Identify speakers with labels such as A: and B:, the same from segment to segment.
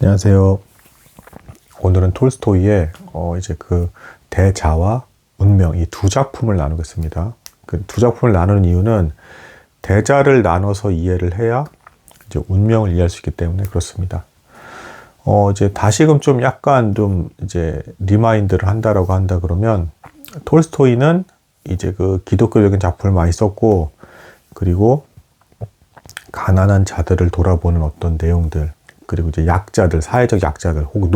A: 안녕하세요. 오늘은 톨스토이의 이제 그 대자와 운명 이 두 작품을 나누겠습니다. 그 두 작품을 나누는 이유는 대자를 나눠서 이해를 해야 이제 운명을 이해할 수 있기 때문에 그렇습니다. 이제 다시금 좀 약간 좀 이제 리마인드를 한다라고 한다 그러면 톨스토이는 이제 그 기독교적인 작품을 많이 썼고, 그리고 가난한 자들을 돌아보는 어떤 내용들, 그리고 이제 약자들, 사회적 약자들, 혹은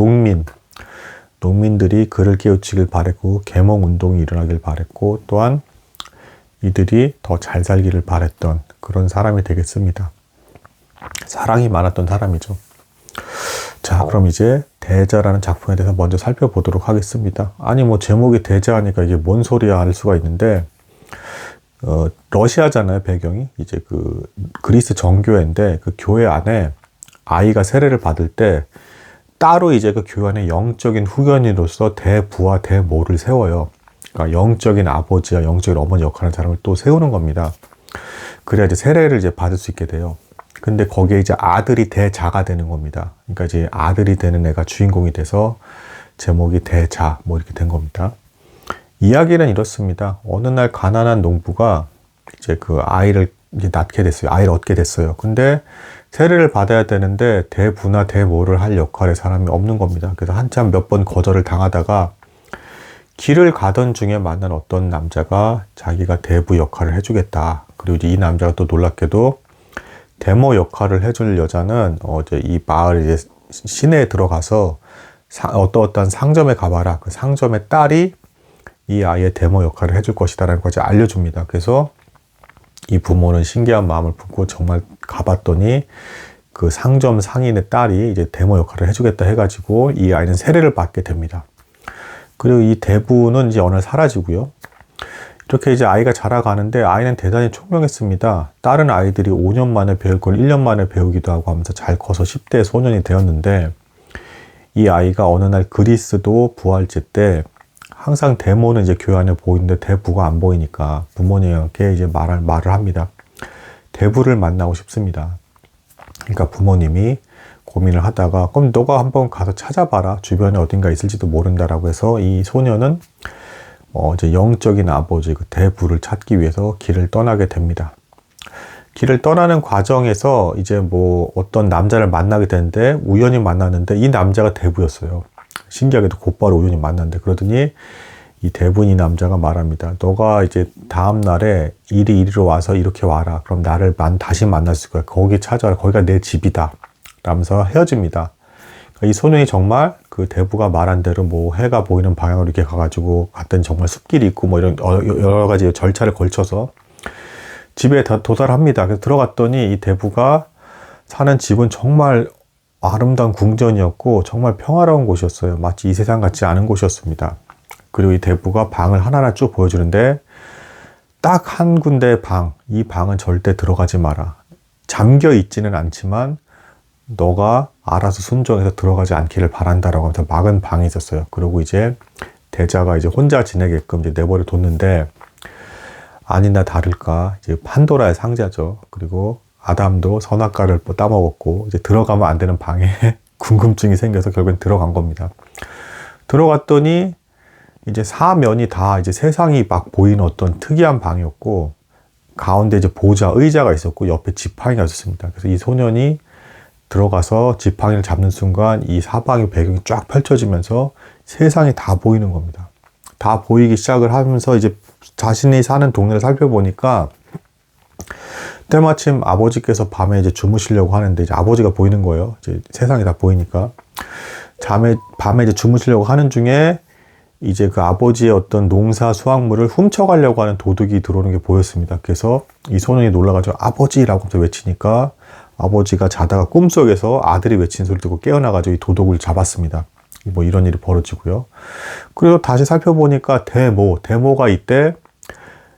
A: 농민들이 그를 깨우치길 바랬고, 계몽운동이 일어나길 바랬고, 또한 이들이 더 잘 살기를 바랬던 그런 사람이 되겠습니다. 사랑이 많았던 사람이죠. 자, 그럼 이제 대자라는 작품에 대해서 먼저 살펴보도록 하겠습니다. 아니 뭐 제목이 대자하니까 이게 뭔 소리야 할 수가 있는데, 러시아잖아요, 배경이. 이제 그 그리스 정교회인데, 그 교회 안에 아이가 세례를 받을 때 따로 이제 그 교회 안에 영적인 후견인으로서 대부와 대모를 세워요. 그러니까 영적인 아버지와 영적인 어머니 역할하는 사람을 또 세우는 겁니다. 그래야 이제 세례를 이제 받을 수 있게 돼요. 근데 거기에 이제 아들이 대자가 되는 겁니다. 그러니까 이제 아들이 되는 애가 주인공이 돼서 제목이 대자 뭐 이렇게 된 겁니다. 이야기는 이렇습니다. 어느 날 가난한 농부가 이제 그 아이를 낳게 됐어요. 아이를 얻게 됐어요. 근데 세례를 받아야 되는데 대부나 대모를 할 역할의 사람이 없는 겁니다. 그래서 한참 몇 번 거절을 당하다가 길을 가던 중에 만난 어떤 남자가 자기가 대부 역할을 해주겠다. 그리고 이제 이 남자가 또 놀랍게도 대모 역할을 해줄 여자는 이제 이 마을 이제 시내에 들어가서 어떠한 상점에 가봐라. 그 상점의 딸이 이 아이의 대모 역할을 해줄 것이다라는 것을 알려줍니다. 그래서 이 부모는 신기한 마음을 품고 정말 가봤더니 그 상점 상인의 딸이 이제 대모 역할을 해주겠다 해가지고 이 아이는 세례를 받게 됩니다. 그리고 이 대부는 이제 어느 날 사라지고요. 이렇게 이제 아이가 자라가는데 아이는 대단히 총명했습니다. 다른 아이들이 5년 만에 배울 걸 1년 만에 배우기도 하고 하면서 잘 커서 10대 소년이 되었는데, 이 아이가 어느 날 그리스도 부활제 때 항상 대모는 이제 교회 안에 보이는데 대부가 안 보이니까 부모님께 이제 말을 합니다. 대부를 만나고 싶습니다. 그러니까 부모님이 고민을 하다가 그럼 너가 한번 가서 찾아봐라. 주변에 어딘가 있을지도 모른다라고 해서 이 소녀는 이제 영적인 아버지 그 대부를 찾기 위해서 길을 떠나게 됩니다. 길을 떠나는 과정에서 이제 뭐 어떤 남자를 만나게 되는데 우연히 만났는데 이 남자가 대부였어요. 신기하게도 곧바로 우연히 만났는데, 그러더니 이 대부인 이 남자가 말합니다. 너가 이제 다음 날에 이리로 와서 이렇게 와라. 그럼 나를 다시 만날 수 있을 거야. 거기 찾아라. 거기가 내 집이다. 라면서 헤어집니다. 이 소년이 정말 그 대부가 말한 대로 뭐 해가 보이는 방향으로 이렇게 가가지고 갔더니 정말 숲길이 있고 뭐 이런 여러 가지 절차를 걸쳐서 집에 도달합니다. 그래서 들어갔더니 이 대부가 사는 집은 정말 아름다운 궁전이었고 정말 평화로운 곳이었어요. 마치 이 세상 같지 않은 곳이었습니다. 그리고 이 대부가 방을 하나하나 쭉 보여주는데 딱 한 군데의 이 방은 절대 들어가지 마라. 잠겨 있지는 않지만 너가 알아서 순종해서 들어가지 않기를 바란다라고 하면서 막은 방이 있었어요. 그리고 이제 대자가 이제 혼자 지내게끔 이제 내버려 뒀는데, 아니나 다를까 이제 판도라의 상자죠. 그리고 아담도 선악과를 따먹었고 이제 들어가면 안 되는 방에 궁금증이 생겨서 결국엔 들어간 겁니다. 들어갔더니 이제 사면이 다 이제 세상이 막 보이는 어떤 특이한 방이었고, 가운데 이제 의자가 있었고 옆에 지팡이가 있었습니다. 그래서 이 소년이 들어가서 지팡이를 잡는 순간 이 사방의 배경이 쫙 펼쳐지면서 세상이 다 보이는 겁니다. 다 보이기 시작을 하면서 이제 자신이 사는 동네를 살펴보니까 때마침 아버지께서 밤에 이제 주무시려고 하는데 이제 아버지가 보이는 거예요. 이제 세상이 다 보이니까. 밤에 이제 주무시려고 하는 중에 이제 그 아버지의 어떤 농사 수확물을 훔쳐가려고 하는 도둑이 들어오는 게 보였습니다. 그래서 이 소년이 놀라가지고 아버지라고 외치니까 아버지가 자다가 꿈속에서 아들이 외치는 소리 듣고 깨어나가지고 이 도둑을 잡았습니다. 뭐 이런 일이 벌어지고요. 그리고 다시 살펴보니까 대모가 이때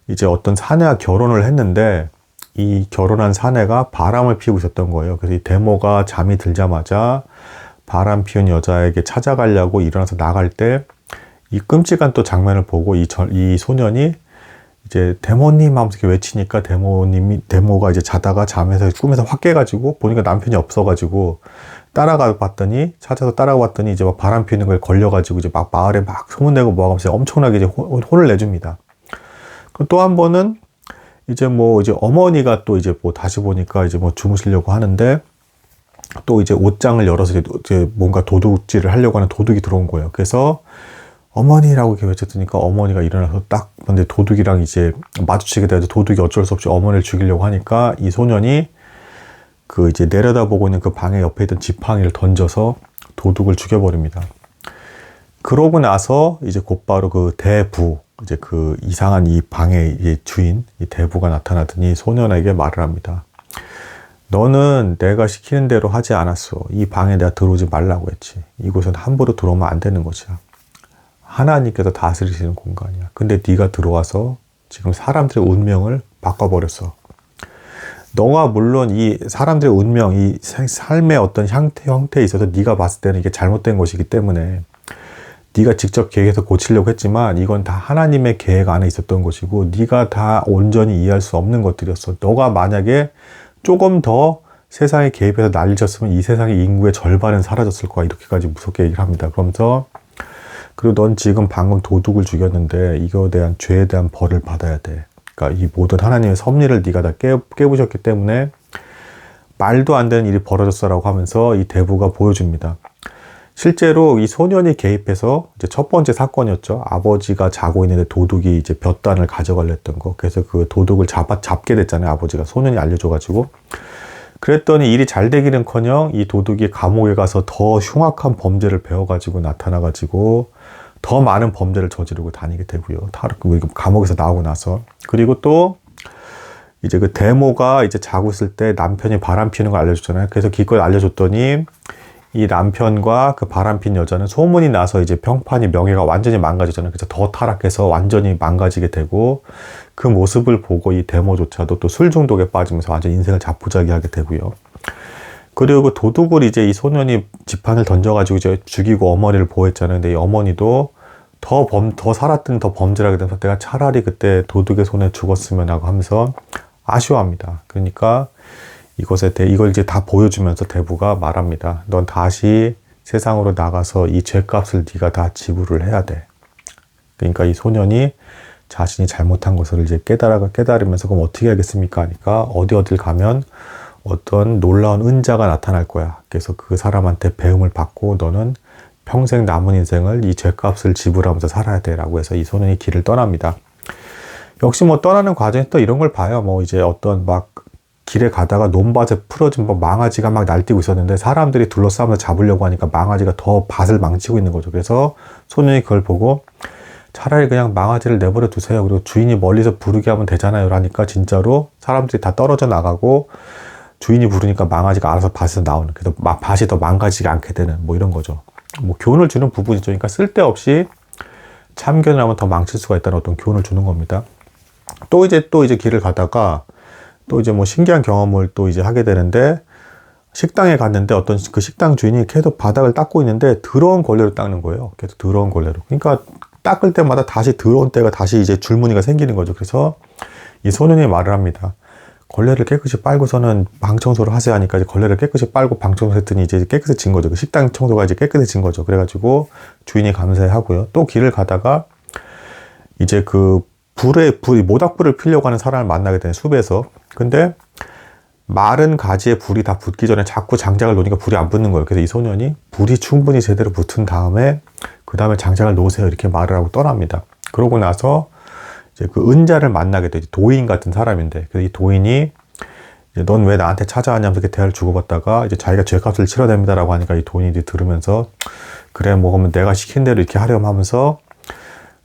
A: 이제 어떤 사내와 결혼을 했는데 이 결혼한 사내가 바람을 피우고 있었던 거예요. 그래서 이 대모가 잠이 들자마자 바람 피운 여자에게 찾아가려고 일어나서 나갈 때 이 끔찍한 또 장면을 보고 이 소년이 이제 대모님 하면서 이렇게 외치니까 대모가 이제 자다가 꿈에서 확 깨가지고 보니까 남편이 없어가지고 찾아서 따라가 봤더니 이제 막 바람 피는 거에 걸려가지고 이제 막 마을에 막 소문내고 뭐 하면서 엄청나게 이제 혼을 내줍니다. 또 한 번은 이제 어머니가 또 이제 다시 보니까 이제 주무시려고 하는데 또 이제 옷장을 열어서 이제 뭔가 도둑질을 하려고 하는 도둑이 들어온 거예요. 그래서 어머니라고 이렇게 외쳤으니까 어머니가 일어나서 딱 근데 도둑이랑 이제 마주치게 돼서 도둑이 어쩔 수 없이 어머니를 죽이려고 하니까 이 소년이 그 이제 내려다보고 있는 그 방에 옆에 있던 지팡이를 던져서 도둑을 죽여버립니다. 그러고 나서 이제 곧바로 그 대부, 이제 그 이상한 이 방의 주인, 이 대부가 나타나더니 소년에게 말을 합니다. 너는 내가 시키는 대로 하지 않았어. 이 방에 내가 들어오지 말라고 했지. 이곳은 함부로 들어오면 안 되는 곳이야. 하나님께서 다스리시는 공간이야. 근데 네가 들어와서 지금 사람들의 운명을 바꿔버렸어. 너가 물론 이 사람들의 운명, 이 삶의 어떤 형태에 있어서 네가 봤을 때는 이게 잘못된 것이기 때문에 네가 직접 계획해서 고치려고 했지만 이건 다 하나님의 계획 안에 있었던 것이고 네가 다 온전히 이해할 수 없는 것들이었어. 너가 만약에 조금 더 세상에 개입해서 난리 쳤으면 이 세상의 인구의 절반은 사라졌을 거야. 이렇게까지 무섭게 얘기를 합니다. 그러면서 그리고 넌 지금 방금 도둑을 죽였는데 이거에 대한 죄에 대한 벌을 받아야 돼. 그러니까 이 모든 하나님의 섭리를 네가 다 깨부셨기 때문에 말도 안 되는 일이 벌어졌어라고 하면서 이 대부가 보여줍니다. 실제로 이 소년이 개입해서 이제 첫 번째 사건이었죠. 아버지가 자고 있는데 도둑이 이제 볕단을 가져가려 했던 거. 그래서 그 도둑을 잡게 됐잖아요. 아버지가 소년이 알려줘가지고. 그랬더니 일이 잘 되기는커녕 이 도둑이 감옥에 가서 더 흉악한 범죄를 배워가지고 나타나가지고 더 많은 범죄를 저지르고 다니게 되고요. 감옥에서 나오고 나서. 그리고 또 이제 그 대모가 이제 자고 있을 때 남편이 바람 피는 걸 알려줬잖아요. 그래서 기껏 알려줬더니 이 남편과 그 바람핀 여자는 소문이 나서 이제 평판이 명예가 완전히 망가지잖아요. 그래서 더 타락해서 완전히 망가지게 되고 그 모습을 보고 이 대모조차도 또 술 중독에 빠지면서 완전 인생을 자포자기하게 되고요. 그리고 그 도둑을 이제 이 소년이 지팡이를 던져가지고 이제 죽이고 어머니를 보호했잖아요. 근데 이 어머니도 더 살았더니 더 범죄를 하게 돼서 내가 차라리 그때 도둑의 손에 죽었으면 하고 하면서 아쉬워합니다. 그러니까 이걸 이제 다 보여주면서 대부가 말합니다. 넌 다시 세상으로 나가서 이 죄값을 네가 다 지불을 해야 돼. 그러니까 이 소년이 자신이 잘못한 것을 이제 깨달으면서 그럼 어떻게 하겠습니까? 하니까 어딜 가면 어떤 놀라운 은자가 나타날 거야. 그래서 그 사람한테 배움을 받고 너는 평생 남은 인생을 이 죄값을 지불하면서 살아야 돼. 라고 해서 이 소년이 길을 떠납니다. 역시 떠나는 과정에 또 이런 걸 봐요. 이제 어떤 길에 가다가 논밭에 풀어진 망아지가 막 날뛰고 있었는데 사람들이 둘러싸면서 잡으려고 하니까 망아지가 더 밭을 망치고 있는 거죠. 그래서 소년이 그걸 보고 차라리 그냥 망아지를 내버려 두세요. 그리고 주인이 멀리서 부르게 하면 되잖아요. 라니까 진짜로 사람들이 다 떨어져 나가고 주인이 부르니까 망아지가 알아서 밭에서 나오는. 그래서 밭이 더 망가지지 않게 되는 이런 거죠. 교훈을 주는 부분이죠. 그러니까 쓸데없이 참견을 하면 더 망칠 수가 있다는 어떤 교훈을 주는 겁니다. 또 이제 길을 가다가 또 이제 신기한 경험을 또 이제 하게 되는데 식당에 갔는데 어떤 그 식당 주인이 계속 바닥을 닦고 있는데 더러운 걸레로 닦는 거예요. 계속 더러운 걸레로. 그러니까 닦을 때마다 다시 더러운 때가 다시 이제 줄무늬가 생기는 거죠. 그래서 이 소년이 말을 합니다. 걸레를 깨끗이 빨고서는 방 청소를 하세요 하니까 이제 걸레를 깨끗이 빨고 방 청소했더니 이제 깨끗해진 거죠. 그 식당 청소가 이제 깨끗해진 거죠. 그래가지고 주인이 감사해하고요. 또 길을 가다가 이제 그 모닥불을 피려고 하는 사람을 만나게 되는 숲에서. 근데 마른 가지에 불이 다 붙기 전에 자꾸 장작을 놓으니까 불이 안 붙는 거예요. 그래서 이 소년이 불이 충분히 제대로 붙은 다음에 그 다음에 장작을 놓으세요 이렇게 말을 하고 떠납니다. 그러고 나서 이제 그 은자를 만나게 되지. 도인 같은 사람인데 그래서 이 도인이 넌 왜 나한테 찾아왔냐면서 이렇게 대화를 주고받다가 이제 자기가 죄값을 치러야 됩니다라고 하니까 이 도인이 이제 들으면서 그래 그러면 내가 시킨 대로 이렇게 하렴 하면서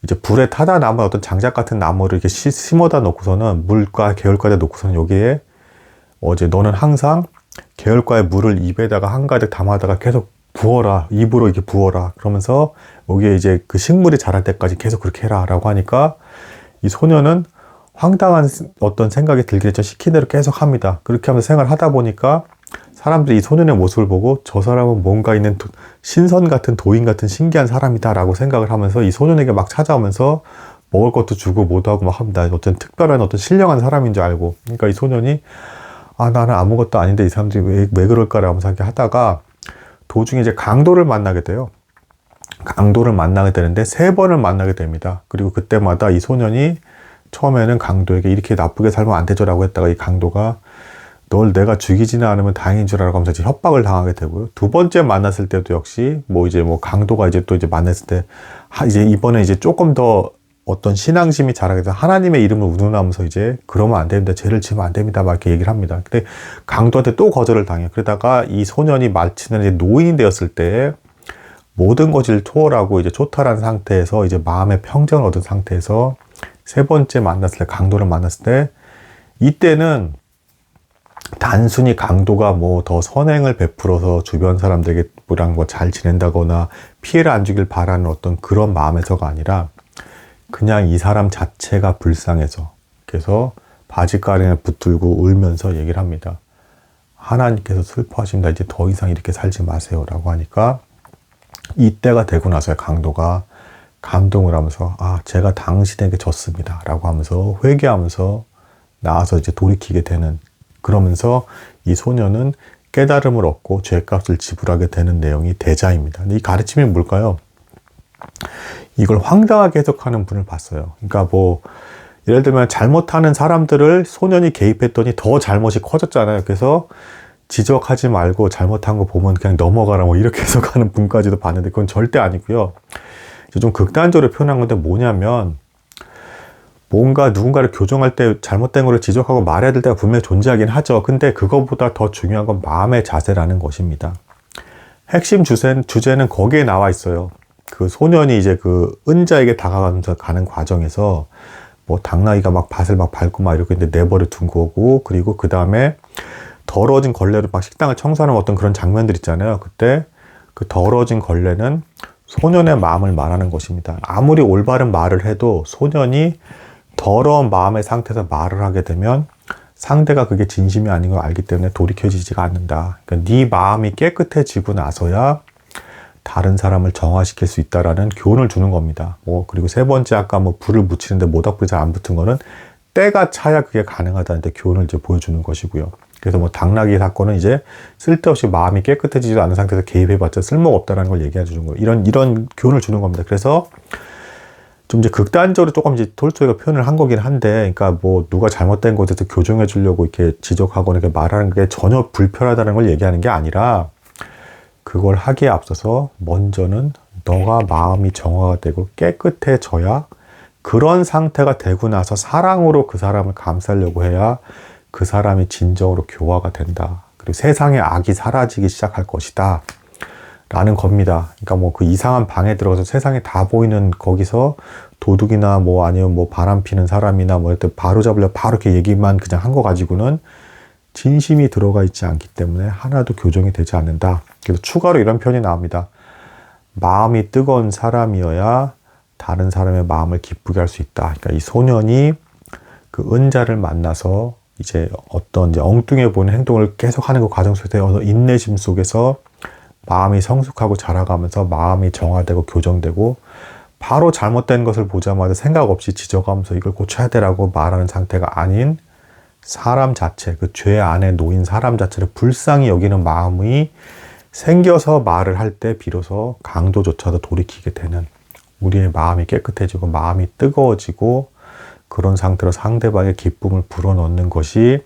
A: 이제 불에 타다 남은 어떤 장작 같은 나무를 이렇게 심어다 놓고서는 물과 계열과에 놓고서는 여기에 이제 너는 항상 계열과의 물을 입에다가 한가득 담아다가 계속 부어라. 입으로 이렇게 부어라. 그러면서 여기에 이제 그 식물이 자랄 때까지 계속 그렇게 해라. 라고 하니까 이 소년은 황당한 어떤 생각이 들게 되죠. 시킨 대로 계속 합니다. 그렇게 하면서 생활을 하다 보니까 사람들이 이 소년의 모습을 보고 저 사람은 뭔가 있는 신선 같은 도인 같은 신기한 사람이다 라고 생각을 하면서 이 소년에게 막 찾아오면서 먹을 것도 주고 뭐도 하고 막 합니다. 어떤 특별한 어떤 신령한 사람인 줄 알고. 그러니까 이 소년이 나는 아무것도 아닌데 이 사람들이 왜 그럴까라고 생각하다가 도중에 이제 강도를 만나게 돼요. 강도를 만나게 되는데 3번을 만나게 됩니다. 그리고 그때마다 이 소년이 처음에는 강도에게 이렇게 나쁘게 살면 안 되죠라고 했다가 이 강도가 널 내가 죽이지는 않으면 다행인 줄 알고 하면서 이제 협박을 당하게 되고요. 2번째 만났을 때도 역시 강도가 이제 또 이제 만났을 때 이제 이번에 이제 조금 더 어떤 신앙심이 자라게 돼서 하나님의 이름을 운운하면서 이제 그러면 안 됩니다. 죄를 지으면 안 됩니다. 막 이렇게 얘기를 합니다. 근데 강도한테 또 거절을 당해요. 그러다가 이 소년이 마치는 이제 노인이 되었을 때 모든 것을 초월하고 이제 초탈한 상태에서 이제 마음의 평정을 얻은 상태에서 3번째 만났을 때 강도를 만났을 때 이때는 단순히 강도가 뭐 더 선행을 베풀어서 주변 사람들에게 뭐 잘 지낸다거나 피해를 안 주길 바라는 어떤 그런 마음에서가 아니라 그냥 이 사람 자체가 불쌍해서 그래서 바지가랑을 붙들고 울면서 얘기를 합니다. 하나님께서 슬퍼하십니다. 이제 더 이상 이렇게 살지 마세요 라고 하니까 이때가 되고 나서야 강도가 감동을 하면서 제가 당신에게 졌습니다 라고 하면서 회개하면서 나와서 이제 돌이키게 되는 그러면서 이 소년은 깨달음을 얻고 죄값을 지불하게 되는 내용이 대자입니다. 근데 이 가르침이 뭘까요? 이걸 황당하게 해석하는 분을 봤어요. 그러니까 예를 들면 잘못하는 사람들을 소년이 개입했더니 더 잘못이 커졌잖아요. 그래서 지적하지 말고 잘못한 거 보면 그냥 넘어가라 이렇게 해석하는 분까지도 봤는데 그건 절대 아니고요. 좀 극단적으로 표현한 건데 뭐냐면 뭔가 누군가를 교정할 때 잘못된 거를 지적하고 말해야 될 때가 분명히 존재하긴 하죠. 근데 그거보다 더 중요한 건 마음의 자세라는 것입니다. 핵심 주제는 거기에 나와 있어요. 그 소년이 이제 그 은자에게 다가가면서 가는 과정에서 당나귀가 막 밭을 막 밟고 막 이렇게 있는데 내버려 둔 거고 그리고 그 다음에 더러워진 걸레로 막 식당을 청소하는 어떤 그런 장면들 있잖아요. 그때 그 더러워진 걸레는 소년의 마음을 말하는 것입니다. 아무리 올바른 말을 해도 소년이 더러운 마음의 상태에서 말을 하게 되면 상대가 그게 진심이 아닌 걸 알기 때문에 돌이켜지지가 않는다. 그러니까 네 마음이 깨끗해지고 나서야 다른 사람을 정화시킬 수 있다라는 교훈을 주는 겁니다. 그리고 3번째 아까 불을 묻히는데 모닥불이 잘 안 붙은 거는 때가 차야 그게 가능하다는데 교훈을 이제 보여주는 것이고요. 그래서 당나귀 사건은 이제 쓸데없이 마음이 깨끗해지지 않은 상태에서 개입해봤자 쓸모가 없다라는 걸 얘기해 주는 거예요. 이런 교훈을 주는 겁니다. 그래서 좀 이제 극단적으로 조금 이제 톨스토이가 표현을 한 거긴 한데, 그러니까 누가 잘못된 것에 대해서 교정해 주려고 이렇게 지적하거나 이렇게 말하는 게 전혀 불편하다는 걸 얘기하는 게 아니라, 그걸 하기에 앞서서 먼저는 너가 마음이 정화가 되고 깨끗해져야 그런 상태가 되고 나서 사랑으로 그 사람을 감싸려고 해야 그 사람이 진정으로 교화가 된다. 그리고 세상의 악이 사라지기 시작할 것이다. 라는 겁니다. 그러니까 그 이상한 방에 들어가서 세상에 다 보이는 거기서 도둑이나 아니면 바람 피는 사람이나 이렇게 바로 잡으려 바로 이렇게 얘기만 그냥 한 거 가지고는 진심이 들어가 있지 않기 때문에 하나도 교정이 되지 않는다. 그래서 추가로 이런 표현이 나옵니다. 마음이 뜨거운 사람이어야 다른 사람의 마음을 기쁘게 할 수 있다. 그러니까 이 소년이 그 은자를 만나서 이제 어떤 이제 엉뚱해 보이는 행동을 계속 하는 그 과정 속에서 인내심 속에서 마음이 성숙하고 자라가면서 마음이 정화되고 교정되고 바로 잘못된 것을 보자마자 생각 없이 지적하면서 이걸 고쳐야 되라고 말하는 상태가 아닌 사람 자체, 그 죄 안에 놓인 사람 자체를 불쌍히 여기는 마음이 생겨서 말을 할 때 비로소 강도조차도 돌이키게 되는 우리의 마음이 깨끗해지고 마음이 뜨거워지고 그런 상태로 상대방의 기쁨을 불어넣는 것이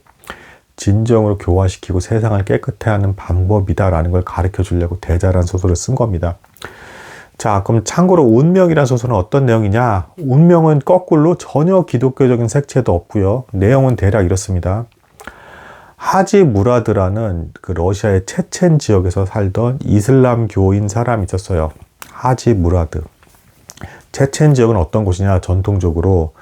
A: 진정으로 교화시키고 세상을 깨끗해하는 방법이다라는 걸 가르쳐 주려고 대자라는 소설을 쓴 겁니다. 자, 그럼 참고로 운명이라는 소설은 어떤 내용이냐? 운명은 거꾸로 전혀 기독교적인 색채도 없고요. 내용은 대략 이렇습니다. 하지 무라드라는 그 러시아의 체첸 지역에서 살던 이슬람교인 사람이 있었어요. 하지 무라드. 체첸 지역은 어떤 곳이냐? 전통적으로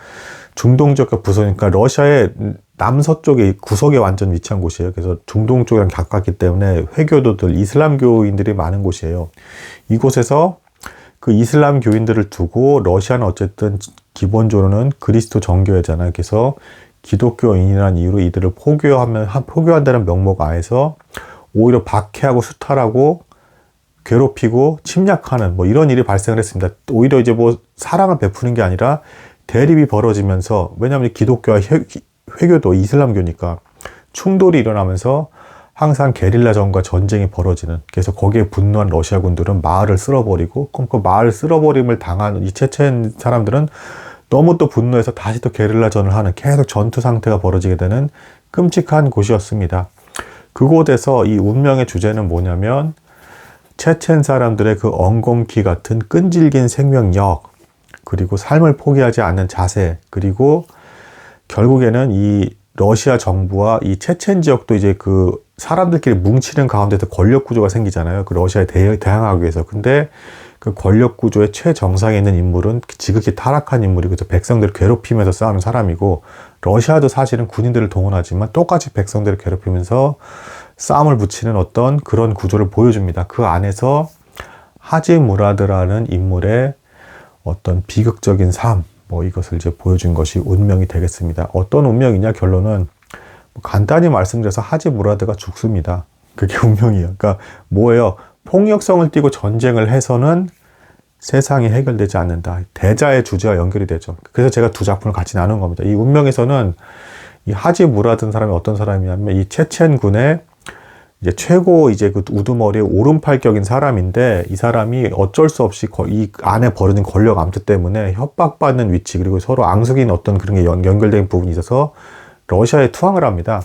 A: 중동 지역과 부서니까 러시아의 남서쪽에 구석에 완전 위치한 곳이에요. 그래서 중동 쪽이랑 가깝기 때문에 회교도들, 이슬람교인들이 많은 곳이에요. 이곳에서 그 이슬람교인들을 두고 러시아는 어쨌든 기본적으로는 그리스도 정교회잖아요. 그래서 기독교인이라는 이유로 이들을 포교한다는 명목 아래서 오히려 박해하고 수탈하고 괴롭히고 침략하는 이런 일이 발생을 했습니다. 오히려 이제 사랑을 베푸는 게 아니라 대립이 벌어지면서, 왜냐하면 기독교와 회교도 이슬람교니까 충돌이 일어나면서 항상 게릴라전과 전쟁이 벌어지는, 그래서 거기에 분노한 러시아군들은 마을을 쓸어버리고, 그럼 그 마을 쓸어버림을 당한 이 체첸 사람들은 너무 또 분노해서 다시 또 게릴라전을 하는, 계속 전투 상태가 벌어지게 되는 끔찍한 곳이었습니다. 그곳에서 이 운명의 주제는 뭐냐면, 체첸 사람들의 그 엉겅퀴 같은 끈질긴 생명력, 그리고 삶을 포기하지 않는 자세, 그리고 결국에는 이 러시아 정부와 이 체첸 지역도 이제 그 사람들끼리 뭉치는 가운데서 권력 구조가 생기잖아요. 그 러시아에 대항하기 위해서. 근데 그 권력 구조의 최정상에 있는 인물은 지극히 타락한 인물이고, 백성들을 괴롭히면서 싸우는 사람이고, 러시아도 사실은 군인들을 동원하지만 똑같이 백성들을 괴롭히면서 싸움을 붙이는 어떤 그런 구조를 보여줍니다. 그 안에서 하지 무라드라는 인물의 어떤 비극적인 삶, 이것을 이제 보여준 것이 운명이 되겠습니다. 어떤 운명이냐, 결론은 간단히 말씀드려서 하지 무라드가 죽습니다. 그게 운명이에요. 그러니까 뭐예요? 폭력성을 띠고 전쟁을 해서는 세상이 해결되지 않는다. 대자의 주제와 연결이 되죠. 그래서 제가 두 작품을 같이 나눈 겁니다. 이 운명에서는 이 하지 무라드는 사람이 어떤 사람이냐면, 이 체첸군의 이제 최고 이제 그 우두머리의 오른팔격인 사람인데, 이 사람이 어쩔 수 없이 이 안에 벌어진 권력 암투 때문에 협박받는 위치, 그리고 서로 앙숙인 어떤 그런 게 연결된 부분이 있어서 러시아에 투항을 합니다.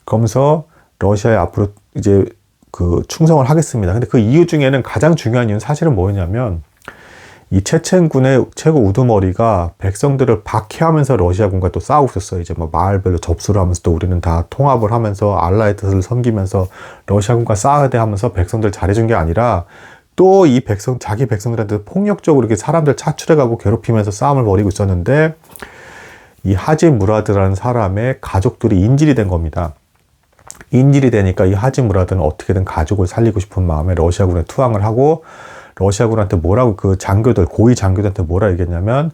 A: 그러면서 러시아에 앞으로 이제 그 충성을 하겠습니다. 근데 그 이유 중에는 가장 중요한 이유는 사실은 뭐냐면, 이 체첸군의 최고 우두머리가 백성들을 박해하면서 러시아군과 또 싸우고 있었어요. 이제 뭐 마을별로 접수를 하면서 또 우리는 다 통합을 하면서 알라의 뜻을 섬기면서 러시아군과 싸워야 돼 하면서 백성들 잘해준 게 아니라, 또 이 자기 백성들한테 폭력적으로 이렇게 사람들 차출해가고 괴롭히면서 싸움을 벌이고 있었는데, 이 하지 무라드라는 사람의 가족들이 인질이 된 겁니다. 인질이 되니까 이 하지 무라드는 어떻게든 가족을 살리고 싶은 마음에 러시아군에 투항을 하고, 러시아군한테 뭐라고, 그 장교들, 고위 장교들한테 뭐라 얘기했냐면,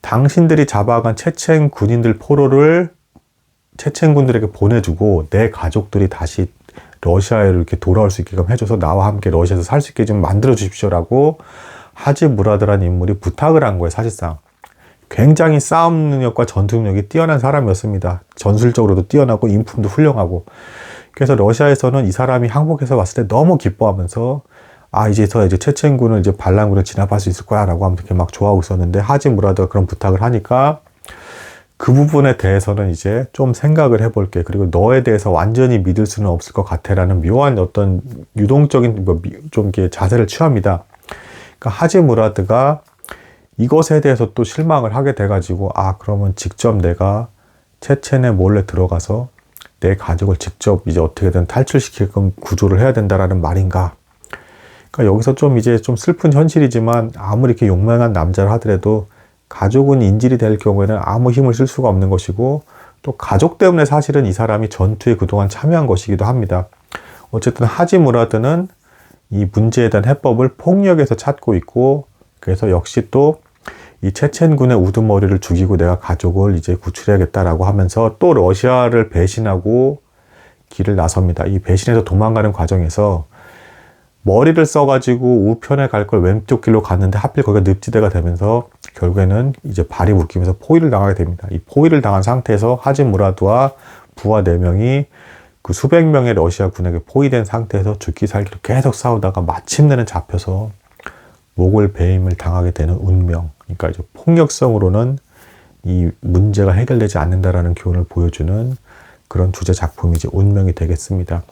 A: 당신들이 잡아간 체첸 군인들 포로를 체첸 군들에게 보내주고, 내 가족들이 다시 러시아에 이렇게 돌아올 수 있게끔 해줘서 나와 함께 러시아에서 살 수 있게 좀 만들어 주십시오라고 하지 무라드라는 인물이 부탁을 한 거예요. 사실상 굉장히 싸움 능력과 전투 능력이 뛰어난 사람이었습니다. 전술적으로도 뛰어나고 인품도 훌륭하고. 그래서 러시아에서는 이 사람이 항복해서 왔을 때 너무 기뻐하면서, 이제 체첸군을 이제 반란군을 진압할 수 있을 거야 라고 하면서 이렇게 막 좋아하고 있었는데, 하지 무라드가 그런 부탁을 하니까 그 부분에 대해서는 이제 좀 생각을 해볼게, 그리고 너에 대해서 완전히 믿을 수는 없을 것 같아 라는 묘한 어떤 유동적인 좀 이렇게 자세를 취합니다. 그러니까 하지 무라드가 이것에 대해서 또 실망을 하게 돼가지고, 그러면 직접 내가 체첸에 몰래 들어가서 내 가족을 직접 이제 어떻게든 탈출시키게끔 구조를 해야 된다라는 말인가. 그러니까 여기서 좀 이제 좀 슬픈 현실이지만, 아무리 이렇게 용맹한 남자를 하더라도 가족은 인질이 될 경우에는 아무 힘을 쓸 수가 없는 것이고, 또 가족 때문에 사실은 이 사람이 전투에 그동안 참여한 것이기도 합니다. 어쨌든 하지 무라드는 이 문제에 대한 해법을 폭력에서 찾고 있고, 그래서 역시 또 이 체첸군의 우두머리를 죽이고 내가 가족을 이제 구출해야겠다라고 하면서 또 러시아를 배신하고 길을 나섭니다. 이 배신해서 도망가는 과정에서 머리를 써가지고 우편에 갈 걸 왼쪽 길로 갔는데 하필 거기가 늪지대가 되면서 결국에는 이제 발이 묶이면서 포위를 당하게 됩니다. 이 포위를 당한 상태에서 하지 무라드와 부하 4명이 그 수백 명의 러시아 군에게 포위된 상태에서 죽기 살기로 계속 싸우다가 마침내는 잡혀서 목을 베임을 당하게 되는 운명. 그러니까 이제 폭력성으로는 이 문제가 해결되지 않는다라는 교훈을 보여주는 그런 주제 작품이 이제 운명이 되겠습니다.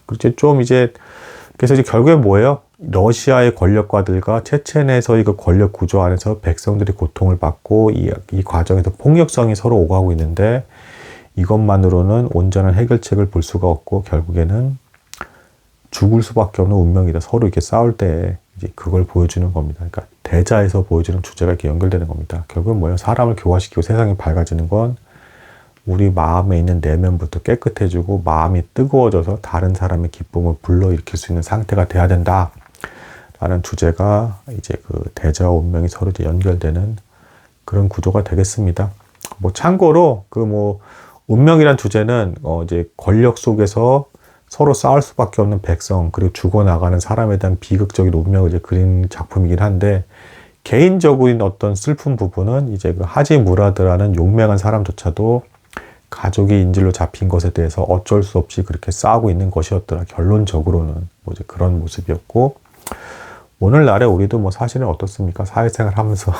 A: 그래서 이제 결국에 뭐예요? 러시아의 권력가들과 체첸에서의 그 권력 구조 안에서 백성들이 고통을 받고 이 과정에서 폭력성이 서로 오가고 있는데, 이것만으로는 온전한 해결책을 볼 수가 없고 결국에는 죽을 수밖에 없는 운명이다. 서로 이렇게 싸울 때 이제 그걸 보여주는 겁니다. 그러니까 대자에서 보여주는 주제가 이렇게 연결되는 겁니다. 결국은 뭐예요? 사람을 교화시키고 세상이 밝아지는 건 우리 마음에 있는 내면부터 깨끗해지고 마음이 뜨거워져서 다른 사람의 기쁨을 불러일으킬 수 있는 상태가 돼야 된다. 라는 주제가 이제 그 대자와 운명이 서로 이제 연결되는 그런 구조가 되겠습니다. 참고로 운명이란 주제는 이제 권력 속에서 서로 싸울 수밖에 없는 백성, 그리고 죽어나가는 사람에 대한 비극적인 운명을 이제 그린 작품이긴 한데, 개인적인 어떤 슬픈 부분은 이제 그 하지 무라드라는 용맹한 사람조차도 가족이 인질로 잡힌 것에 대해서 어쩔 수 없이 그렇게 싸우고 있는 것이었더라. 결론적으로는 뭐 이제 그런 모습이었고, 오늘날에 우리도 뭐 사실은 어떻습니까? 사회생활 하면서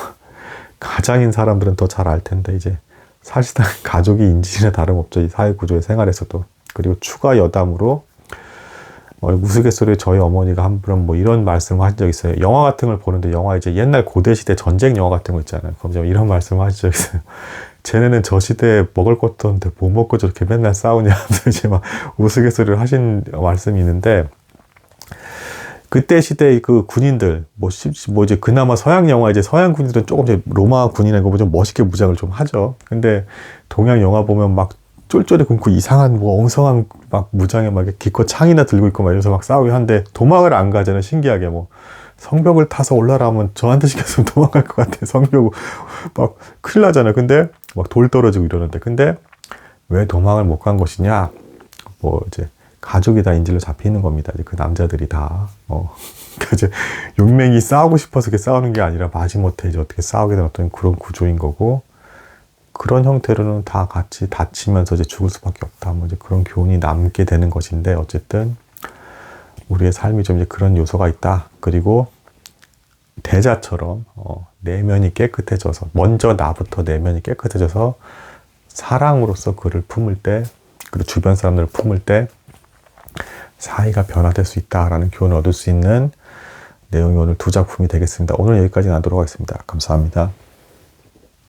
A: 가장인 사람들은 더 잘 알 텐데, 이제 사실상 가족이 인질이나 다름없죠. 이 사회 구조의 생활에서도. 그리고 추가 여담으로 우스갯소리에 저희 어머니가 한 번은 뭐 이런 말씀을 하신 적 있어요. 영화 같은 걸 보는데, 영화 이제 옛날 고대 시대 전쟁 영화 같은 거 있잖아요. 그럼 좀 이런 말씀을 하신 적 있어요. 쟤네는 저 시대에 먹을 것도 없는데 뭐 먹고 저렇게 맨날 싸우냐 하면서 이제 막 우스갯소리를 하신 말씀이 있는데, 그때 시대의 그 군인들, 뭐 이제 그나마 서양 영화, 이제 서양 군인들은 조금 이제 로마 군인이나 좀 멋있게 무장을 좀 하죠. 근데 동양 영화 보면 막 쫄쫄이 굶고 이상한 뭐 엉성한 막 무장에 막 기껏 창이나 들고 있고 막 이래서 막 싸우고 하는데 도망을 안 가잖아요. 신기하게 뭐. 성벽을 타서 올라라면 저한테 시켰으면 도망갈 것 같아. 성벽 막 큰일 나잖아요. 근데 막 돌 떨어지고 이러는데. 근데 왜 도망을 못 간 것이냐? 뭐 이제 가족이 다 인질로 잡히는 겁니다. 이제 그 남자들이 다. 그러니까 이제 용맹이 싸우고 싶어서 이렇게 싸우는 게 아니라 마지못해 이제 어떻게 싸우게 된 어떤 그런 구조인 거고, 그런 형태로는 다 같이 다치면서 이제 죽을 수밖에 없다. 뭐 이제 그런 교훈이 남게 되는 것인데, 어쨌든 우리의 삶이 좀 이제 그런 요소가 있다. 그리고 대자처럼 내면이 깨끗해져서, 먼저 나부터 내면이 깨끗해져서 사랑으로서 그를 품을 때, 그리고 주변 사람들을 품을 때 사이가 변화될 수 있다라는 교훈을 얻을 수 있는 내용이 오늘 두 작품이 되겠습니다. 오늘 여기까지 나누도록 하겠습니다. 감사합니다.